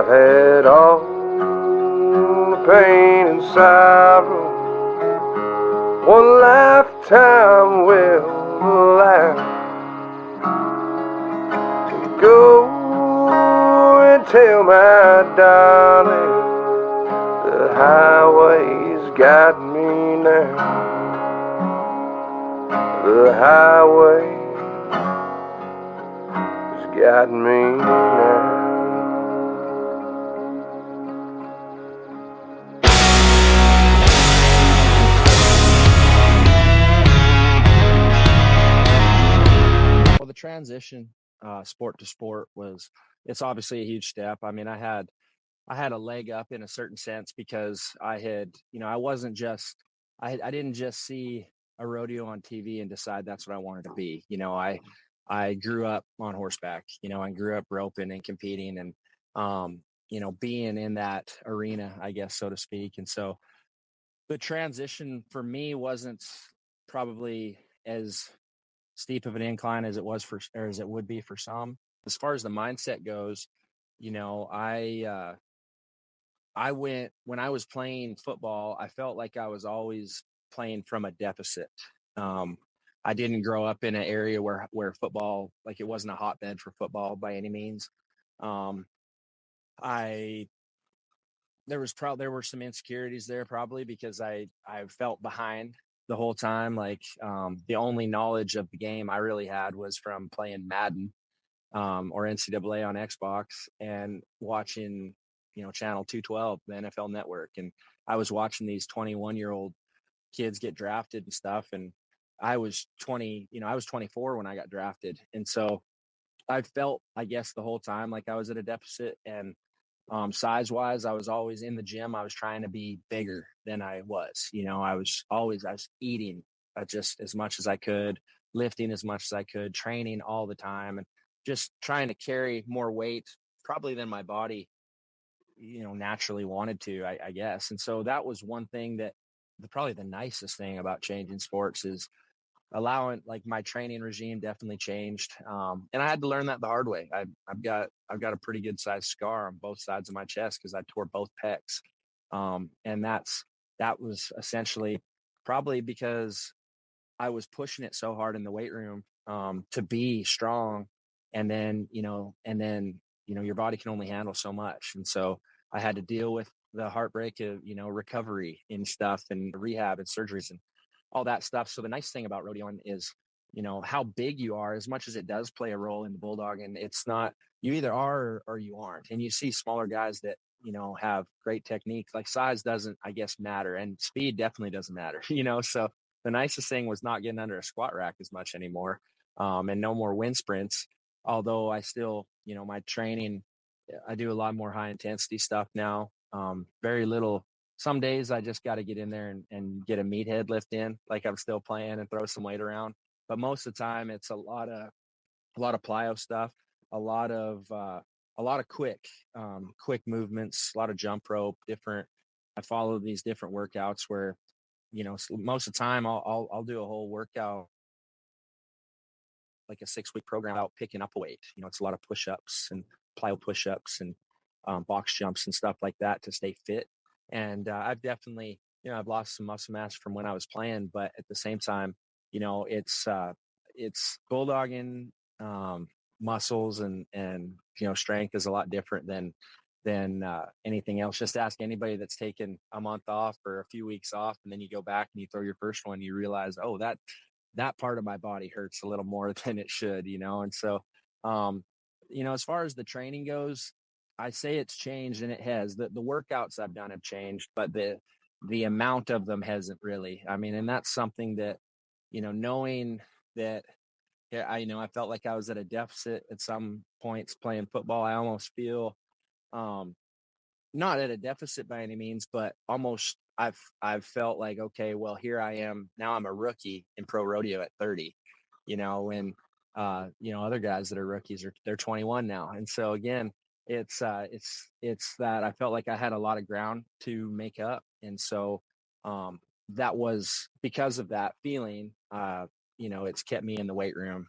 I've had all the pain and sorrow one lifetime will last. Go and tell my darling the highway's got me now. The highway's got me now. Well, the transition, sport to sport it's obviously a huge step. I mean, I had a leg up in a certain sense because I wasn't just, I didn't just see a rodeo on TV and decide that's what I wanted to be. I grew up on horseback, I grew up roping and competing and, being in that arena, I guess, so to speak. And so the transition for me wasn't probably as steep of an incline as it was or as it would be for some. As far as the mindset goes, you know, I went when I was playing football, I felt like I was always playing from a deficit. Um, I didn't grow up in an area where football, like it wasn't a hotbed for football by any means. Um, I there were some insecurities there probably because I felt behind the whole time. Like the only knowledge of the game I really had was from playing Madden or NCAA on Xbox and watching, Channel 212, the NFL Network. And I was watching these 21-year-old kids get drafted and stuff. And I was 20, I was 24 when I got drafted. And so I felt, I guess, the whole time like I was at a deficit. And size wise, I was always in the gym. I was trying to be bigger than I was. I was eating just as much as I could, lifting as much as I could, training all the time, and just trying to carry more weight probably than my body, naturally wanted to, I guess. And so that was one thing that probably the nicest thing about changing sports is allowing, like, my training regime definitely changed. And I had to learn that the hard way. I've got a pretty good sized scar on both sides of my chest because I tore both pecs. And that was essentially probably because I was pushing it so hard in the weight room, to be strong. And then, your body can only handle so much. And so I had to deal with the heartbreak of, recovery and stuff and rehab and surgeries and all that stuff. So the nice thing about rodeoing is, how big you are, as much as it does play a role in the bulldog. And it's not, you either are or you aren't. And you see smaller guys that, have great technique. Like size doesn't, I guess, matter. And speed definitely doesn't matter, So the nicest thing was not getting under a squat rack as much anymore. And no more wind sprints. Although I still, my training, I do a lot more high intensity stuff now. Very little. Some days I just got to get in there and get a meathead lift in, like I'm still playing and throw some weight around. But most of the time it's a lot of plyo stuff, a lot of quick movements, a lot of jump rope, different. I follow these different workouts where, most of the time I'll do a whole workout, like a 6-week program out picking up a weight. It's a lot of push-ups and plyo push-ups and box jumps and stuff like that to stay fit. And I've definitely, I've lost some muscle mass from when I was playing, but at the same time, it's bulldogging, muscles and strength is a lot different than anything else. Just ask anybody that's taken a month off or a few weeks off, and then you go back and you throw your first one, you realize, oh, that part of my body hurts a little more than it should, And so, as far as the training goes, I say it's changed, and it has. The workouts I've done have changed, but the amount of them hasn't really. I mean, and that's something that, knowing that, yeah, I felt like I was at a deficit at some points playing football. I almost feel, um, not at a deficit by any means, but almost I've felt like, okay, well, here I am now. I'm a rookie in pro rodeo at 30, when other guys that are rookies they're 21 now. And so again, it's that I felt like I had a lot of ground to make up. And so that was because of that feeling. It's kept me in the weight room.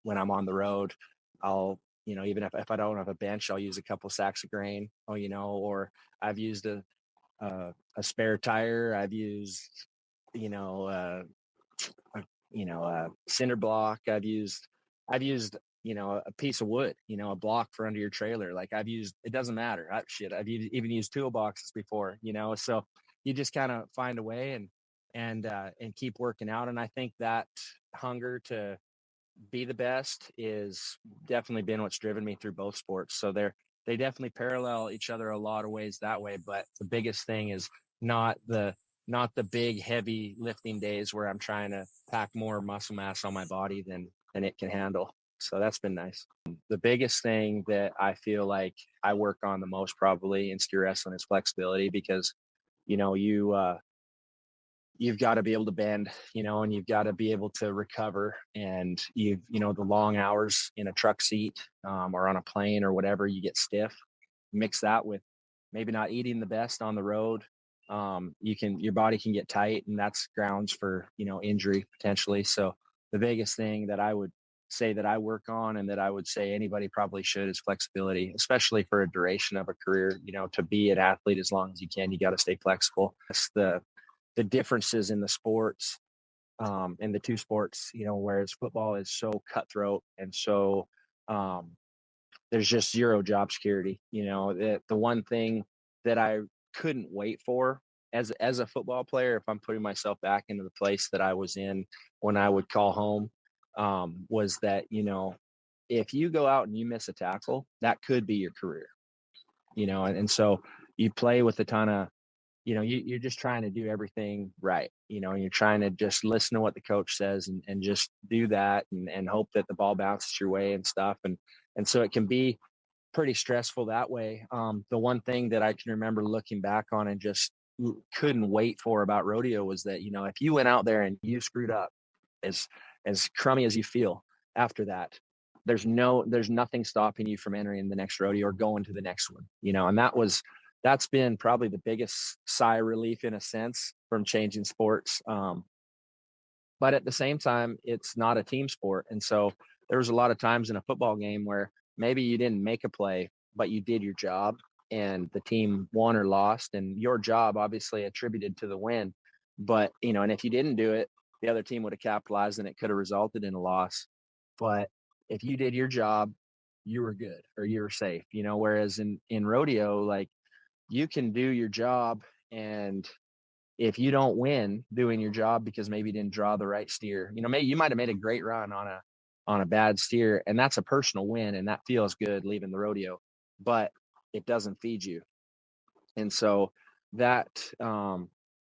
When I'm on the road, I'll even if I don't have a bench, I'll use a couple sacks of grain, or I've used a spare tire. I've used, cinder block. I've used, a piece of wood, a block for under your trailer. Like it doesn't matter. I've even used toolboxes before, so you just kind of find a way and keep working out. And I think that hunger to be the best is definitely been what's driven me through both sports. So they definitely parallel each other a lot of ways that way. But the biggest thing is not the not the big heavy lifting days where I'm trying to pack more muscle mass on my body than it can handle. So that's been nice. The biggest thing that I feel like I work on the most probably in steer wrestling is flexibility, because you know you you've got to be able to bend, and you've got to be able to recover. And the long hours in a truck seat, or on a plane or whatever, you get stiff. Mix that with maybe not eating the best on the road. Your body can get tight, and that's grounds for, injury potentially. So the biggest thing that I would say that I work on, and that I would say anybody probably should, is flexibility, especially for a duration of a career. To be an athlete as long as you can, you got to stay flexible. That's the differences in the sports, in the two sports, whereas football is so cutthroat and so, there's just zero job security. The one thing that I couldn't wait for as a football player, if I'm putting myself back into the place that I was in when I would call home, was that, if you go out and you miss a tackle, that could be your career, and so you play with a ton of, you're just trying to do everything right, and you're trying to just listen to what the coach says, and just do that, and hope that the ball bounces your way and stuff. And so it can be pretty stressful that way. The one thing that I can remember looking back on and just couldn't wait for about rodeo was that, if you went out there and you screwed up, as crummy as you feel after that, there's nothing stopping you from entering the next rodeo or going to the next one, and that's been probably the biggest sigh of relief in a sense from changing sports. But at the same time, it's not a team sport. And so there was a lot of times in a football game where maybe you didn't make a play, but you did your job, and the team won or lost, and your job obviously attributed to the win. But, and if you didn't do it, the other team would have capitalized and it could have resulted in a loss. But if you did your job, you were good, or you were safe, whereas in rodeo, like, you can do your job, and if you don't win doing your job because maybe you didn't draw the right steer, maybe you might have made a great run on a bad steer, and that's a personal win, and that feels good leaving the rodeo, but it doesn't feed you. And so that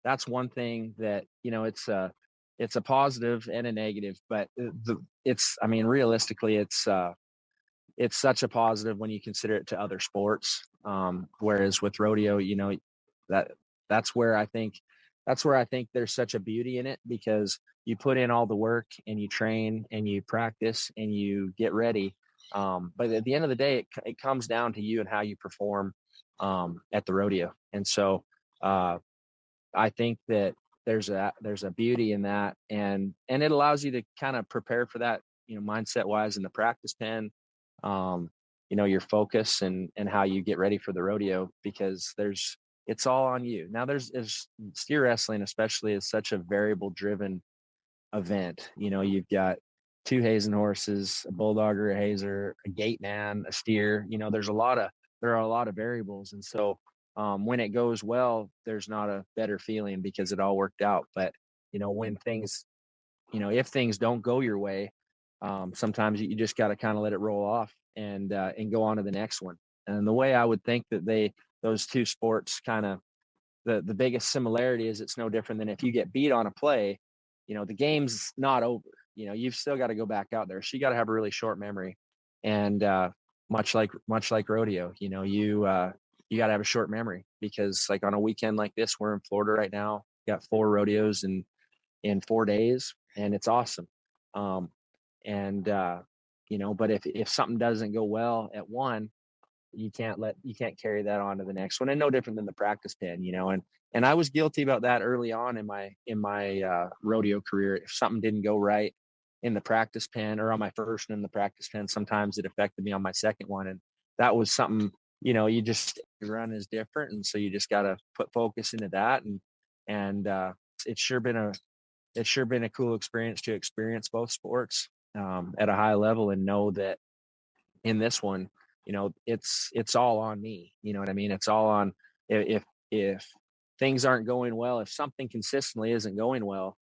that's one thing that, it's a positive and a negative, but realistically, it's such a positive when you consider it to other sports. Whereas with rodeo, that that's where I think there's such a beauty in it, because you put in all the work and you train and you practice and you get ready. But at the end of the day, it comes down to you and how you perform at the rodeo. And so I think that there's a beauty in that, and it allows you to kind of prepare for that, mindset wise in the practice pen, your focus and how you get ready for the rodeo, because it's all on you. Now there's steer wrestling especially is such a variable driven event. You've got two hazing horses, a bulldog or a hazer, a gate man, a steer. There are a lot of variables. And so when it goes well, there's not a better feeling because it all worked out. But when things, if things don't go your way, sometimes you just got to kind of let it roll off and go on to the next one. And the way I would think that those two sports kind of, the biggest similarity is it's no different than if you get beat on a play, the game's not over. You've still got to go back out there. So you got to have a really short memory. And much like rodeo, you got to have a short memory, because like on a weekend like this, we're in Florida right now, got 4 rodeos in 4 days, and it's awesome. But if something doesn't go well at one, you can't carry that on to the next one. And no different than the practice pen, and I was guilty about that early on in my rodeo career. If something didn't go right, in the practice pen, or on my first one in the practice pen. Sometimes it affected me on my second one. And that was something, you just, run is different. And so you just got to put focus into that. And it's sure been a cool experience to experience both sports at a high level, and know that in this one, it's all on me. You know what I mean? It's all on, if things aren't going well, if something consistently isn't going well,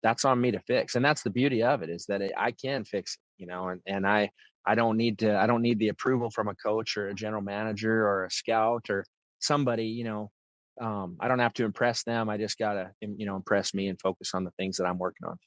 that's on me to fix. And that's the beauty of it, is that I can fix it, and I don't need the approval from a coach or a general manager or a scout or somebody. I don't have to impress them. I just gotta, impress me and focus on the things that I'm working on.